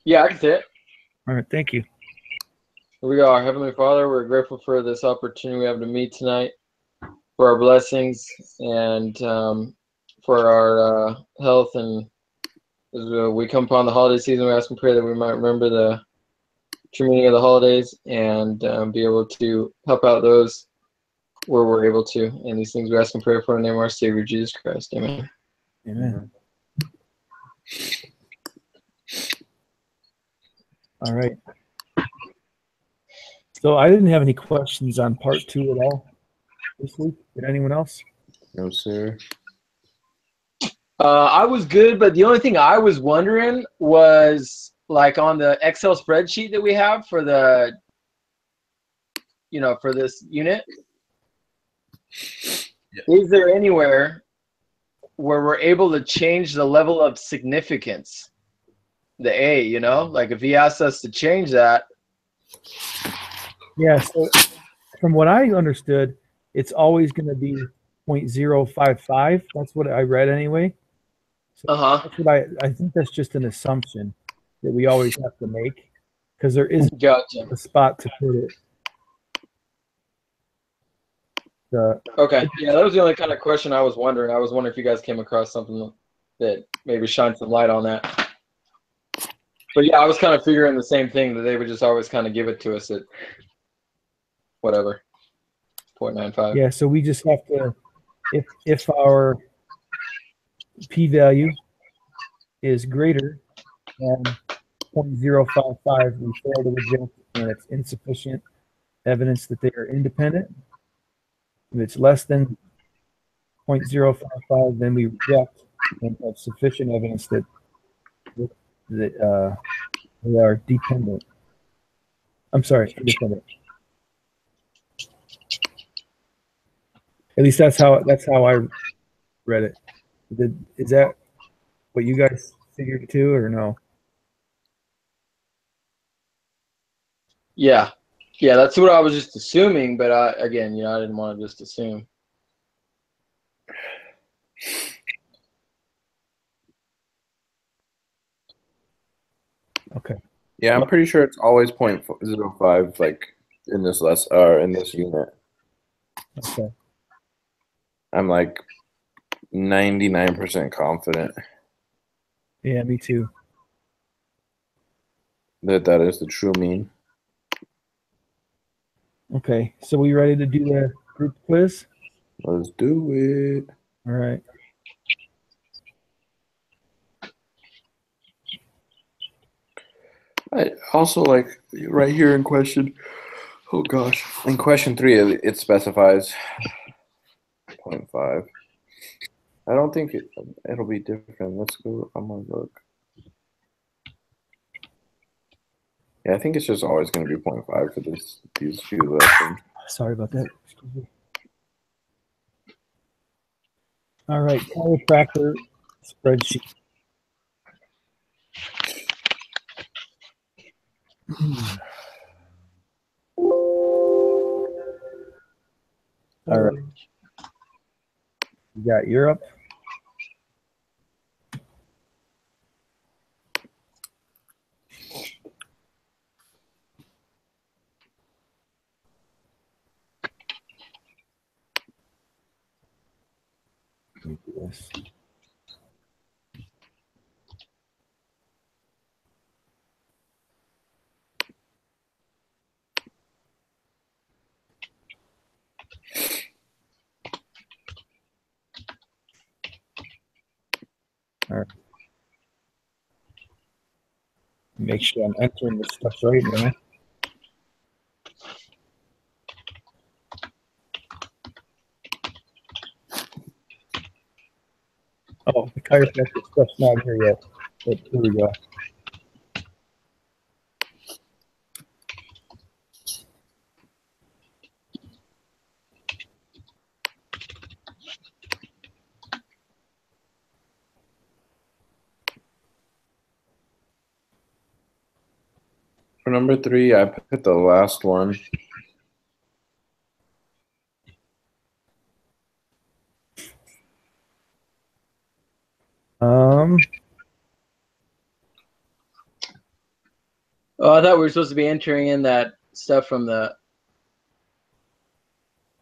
Yeah, I can say it. All right, thank you. Here we go. Our Heavenly Father, we're grateful for this opportunity we have to meet tonight, for our blessings, and for our health. And as we come upon the holiday season, we ask and pray that we might remember the true meaning of the holidays and be able to help out those where we're able to. And these things we ask and pray for in the name of our Savior, Jesus Christ. Amen. Amen. All right. So I didn't have any questions on part 2 at all this week. Did anyone else? No, sir. I was good, but the only thing I was wondering was like on the Excel spreadsheet that we have for the, for this unit, is there anywhere where we're able to change the level of significance? The A, like if he asks us to change that. Yeah, so from what I understood, it's always going to be 0.055. That's what I read anyway. So that's what I think that's just an assumption that we always have to make because there isn't Gotcha. a spot to put it. Okay. Yeah, that was the only kind of question I was wondering. I was wondering if you guys came across something that maybe shine some light on that. But yeah, I was kind of figuring the same thing, that they would just always kind of give it to us at whatever, 0.95. Yeah, so we just have to, if our p-value is greater than 0.055, we fail to reject, and it's insufficient evidence that they are independent. If it's less than 0.055, then we reject and have sufficient evidence that they are dependent. I'm sorry, independent. At least that's how I read it. Is that what you guys figured too, or no? Yeah. Yeah, that's what I was just assuming, but I didn't want to just assume. Okay. Yeah, I'm pretty sure it's always 0.05, like in this in this unit. Okay. I'm like 99% confident. Yeah, me too. That is the true mean. Okay, so we ready to do the group quiz? Let's do it. All right. I also like right here in question. Oh gosh, in question 3, it specifies 0.5. I don't think it'll be different. Let's go. I'm gonna look. Yeah, I think it's just always going to be 0.5 for these few lessons. Sorry about that. Excuse me. All right, chiropractor spreadsheet. All right. You got Europe. Let me do this. All right. Make sure I'm entering this stuff right now. Oh, the chiropractic stuff's not here yet. But here we go. For number 3, I put the last one. Oh, I thought we were supposed to be entering in that stuff from the.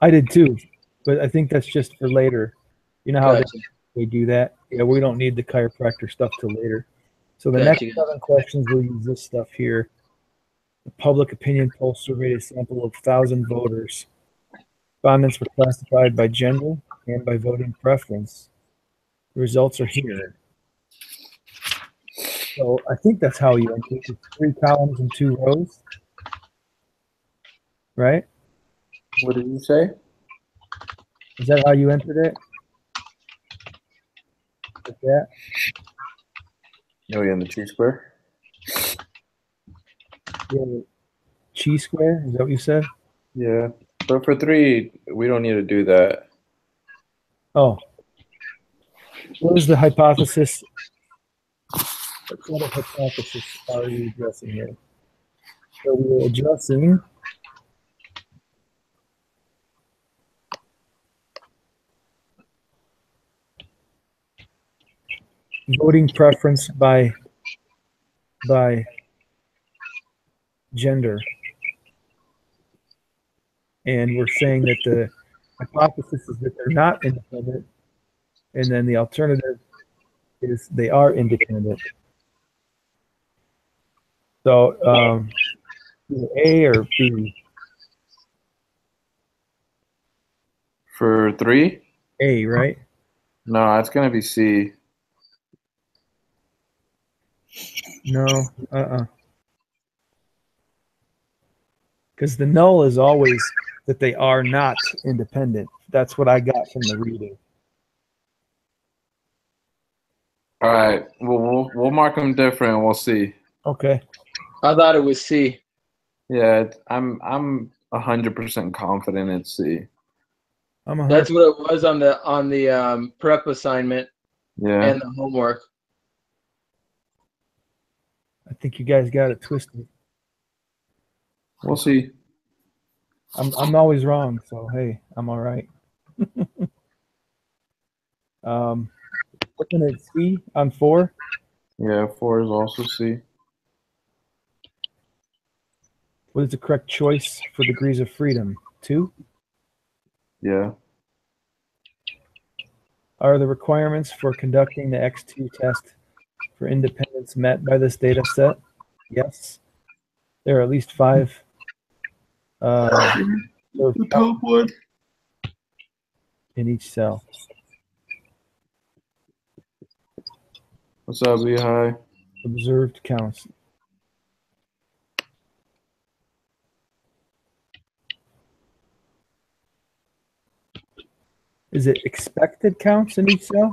I did too, but I think that's just for later. You know how Gotcha. they do that? Yeah, we don't need the chiropractor stuff till later. So the Gotcha. next 7 questions, we'll use this stuff here. The public opinion poll surveyed a sample of 1,000 voters. Respondents were classified by gender and by voting preference. The results are here. So I think that's how you enter it. 3 columns and 2 rows. Right? What did you say? Is that how you entered it? Like that? Oh, yeah, in the chi-square? Yeah. Chi-square? Is that what you said? Yeah. But for 3, we don't need to do that. Oh. What is the hypothesis? What kind of hypothesis are you addressing here? So we're addressing voting preference by gender. And we're saying that the hypothesis is that they're not independent, and then the alternative is they are independent. So either A or B. For 3? A, right? No, it's going to be C. No, because the null is always that they are not independent. That's what I got from the reading. All right. Well, we'll mark them different. We'll see. Okay. I thought it was C. Yeah, I'm 100% confident it's C. That's what it was on the prep assignment. Yeah. And the homework. I think you guys got it twisted. We'll see. I'm always wrong, so hey, I'm all right. Looking at C on 4. Yeah, 4 is also C. What is the correct choice for degrees of freedom? 2? Yeah. Are the requirements for conducting the X2 test for independence met by this data set? Yes. There are at least 5. The top one. In each cell. What's up, Lehigh? Observed counts. Is it expected counts in each cell?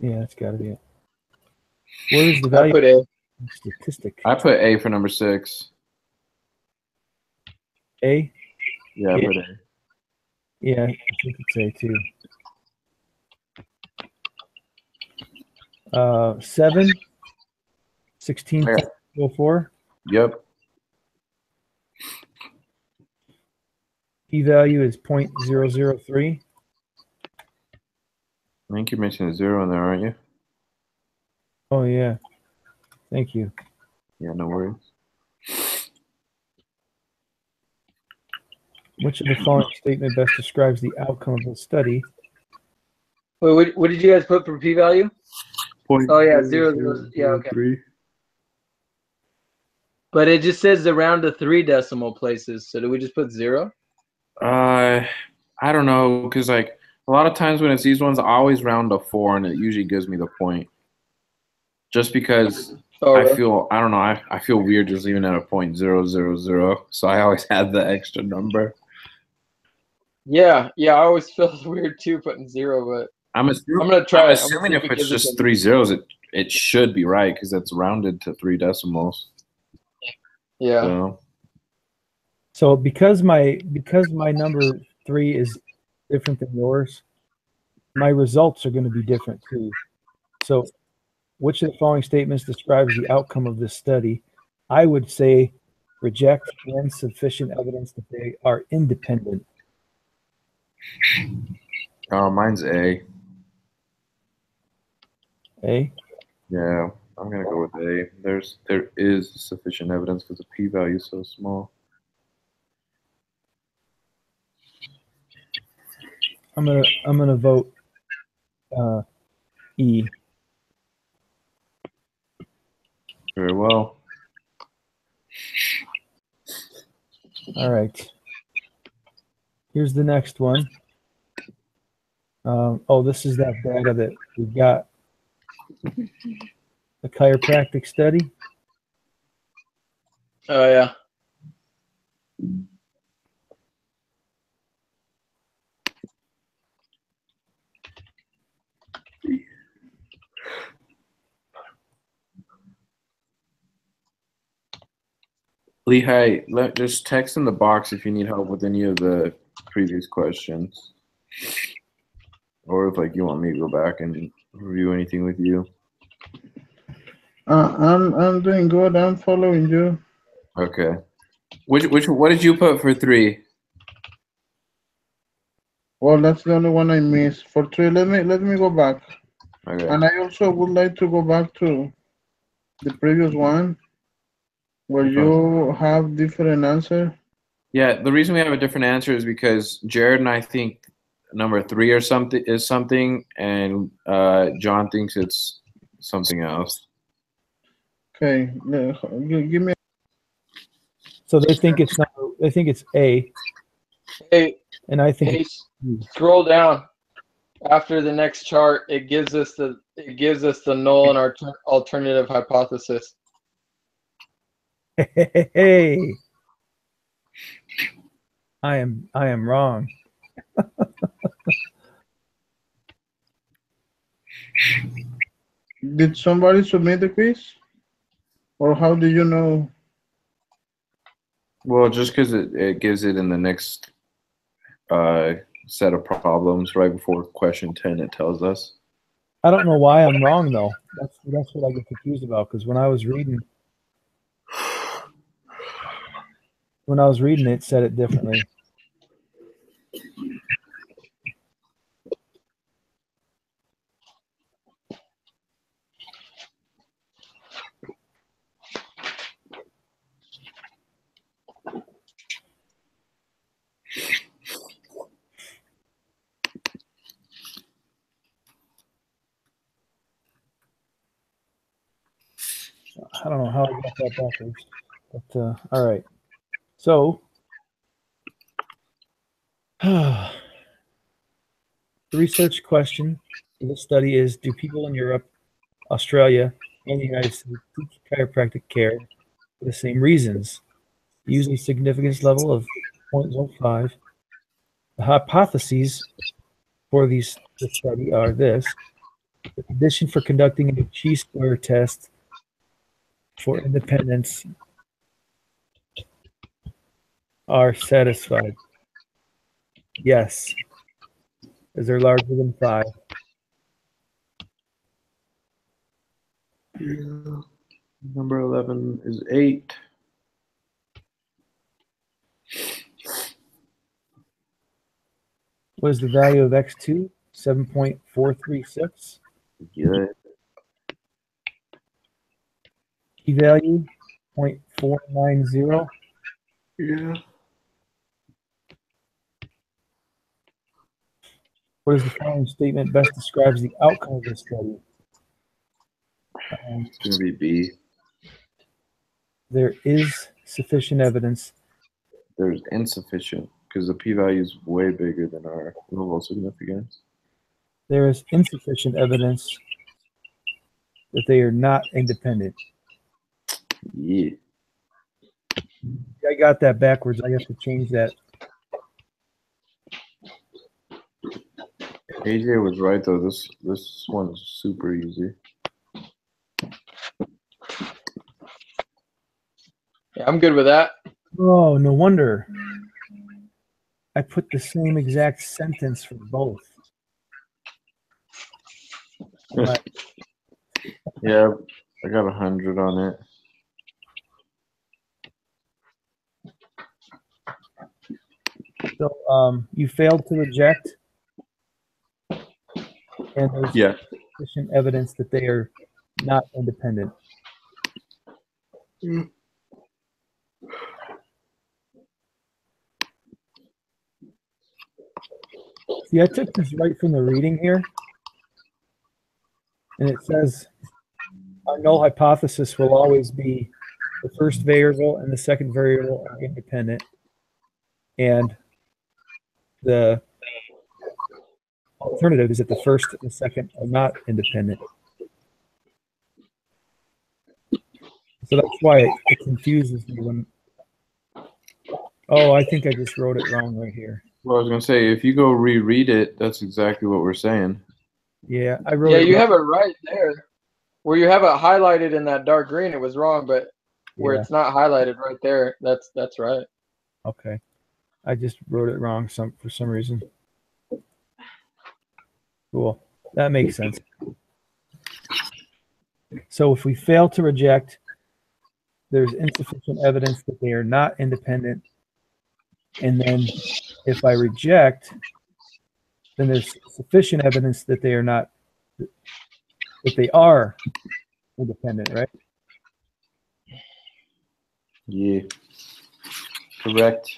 Yeah, that's got to be it. Where is the value? I put A. Statistic. I put A for number 6. A? Yeah, I put A. Yeah, I think it's A too. 7, 16.04. Yep. P-value is 0.003. I think you're missing a 0 in there, aren't you? Oh, yeah. Thank you. Yeah, no worries. Which of the following statement best describes the outcome of the study? Wait, what did you guys put for p-value? Oh, yeah, 0. Yeah, okay. 3. But it just says around to 3 decimal places. So do we just put 0? I don't know, because like a lot of times when it's these ones, I always round to 4, and it usually gives me the point. Just because I don't know, I feel weird just leaving it at a 0.000. So I always have the extra number. Yeah, I always feel weird too putting 0, but I'm gonna try. I'm assuming if it's just 3 zeros, it should be right because it's rounded to 3 decimals. Yeah. So because my number 3 is different than yours, my results are going to be different too. So which of the following statements describes the outcome of this study? I would say reject insufficient evidence that they are independent. Oh, mine's A. A? Yeah, I'm gonna go with A. There is sufficient evidence because the p-value is so small. I'm gonna vote E. Very well. All right. Here's the next one. Oh, this is that data that we got. The chiropractic study. Oh, yeah. Lehigh, just text in the box if you need help with any of the previous questions. Or if like you want me to go back and review anything with you. I'm doing good. I'm following you. Okay. What did you put for 3? Well, that's the only one I missed. For 3, let me go back. Okay. And I also would like to go back to the previous one where you have different answer. Yeah, the reason we have a different answer is because Jared and I think number 3 or something is something, and John thinks it's something else. Okay, give me. So they think it's A. Hey, and I think scroll down. After the next chart, it gives us the null and our alternative hypothesis. Hey, I am wrong. Did somebody submit the quiz, or how do you know? Well, just because it gives it in the next set of problems right before question 10, it tells us. I don't know why I'm wrong though. That's what I get confused about, because when I was reading it said it differently. I don't know how I got that backwards, but all right. So the research question for this study is: do people in Europe, Australia, and the United States seek chiropractic care for the same reasons? Using significance level of 0.05. The hypotheses for this study are this: the condition for conducting a chi-square test for independence are satisfied. Yes, as they're larger than 5. Yeah. Number 11 is 8. What is the value of x2? 7.436. Good. P-value 0.490. Yeah. What is the following statement best describes the outcome of this study? It's going to be B. There is sufficient evidence. There's insufficient because the p-value is way bigger than our level of significance. There is insufficient evidence that they are not independent. Yeah. I got that backwards. I have to change that. AJ was right though. This one is super easy. Yeah, I'm good with that. Oh, no wonder. I put the same exact sentence for both. Yeah, I got 100 on it. So you failed to reject, and there's sufficient evidence that they are not independent. See, I took this right from the reading here, and it says our null hypothesis will always be the first variable and the second variable are independent, and the alternative is that the first and the second are not independent. So that's why it confuses me when. Oh, I think I just wrote it wrong right here. Well, I was gonna say, if you go reread it, that's exactly what we're saying. Yeah, I wrote. Yeah, it you wrong. have it right there, where you have it highlighted in that dark green. It was wrong, but where it's not highlighted right there, that's right. Okay, I just wrote it wrong for some reason. Cool, that makes sense. So if we fail to reject, there's insufficient evidence that they are not independent. And then if I reject, then there's sufficient evidence that they are not, that they are independent, right? Yeah. Correct.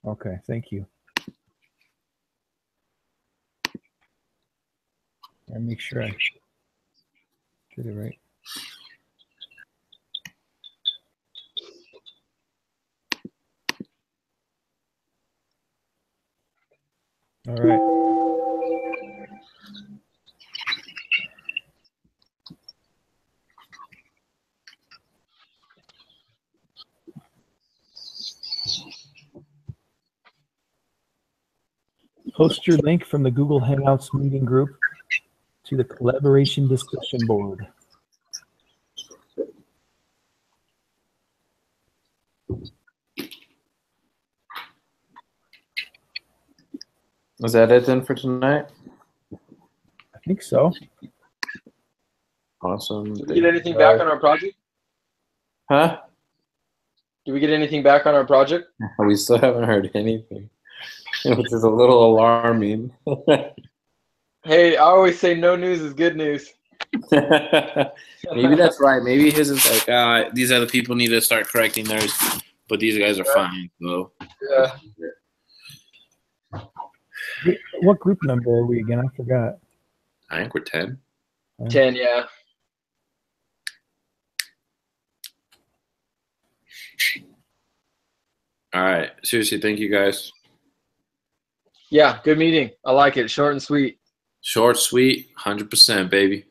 Okay, thank you. I make sure I get it right. All right. Post your link from the Google Hangouts meeting group to the collaboration discussion board. Is that it then for tonight? I think so. Awesome. Did we get anything back on our project? Huh? Did we get anything back on our project? We still haven't heard anything, which is a little alarming. Hey, I always say no news is good news. Maybe that's right. Maybe his is like, these other people need to start correcting theirs, but these guys are fine. So. Yeah. What group number are we again? I forgot. I think we're 10. 10, yeah. All right. Seriously, thank you guys. Yeah, good meeting. I like it. Short and sweet. Short, sweet, 100%, baby.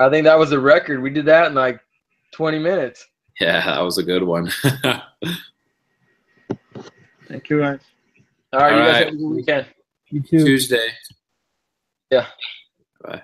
I think that was a record. We did that in like 20 minutes. Yeah, that was a good one. Thank you, guys. All right, you guys have a good weekend. You too. Tuesday. Yeah. Bye.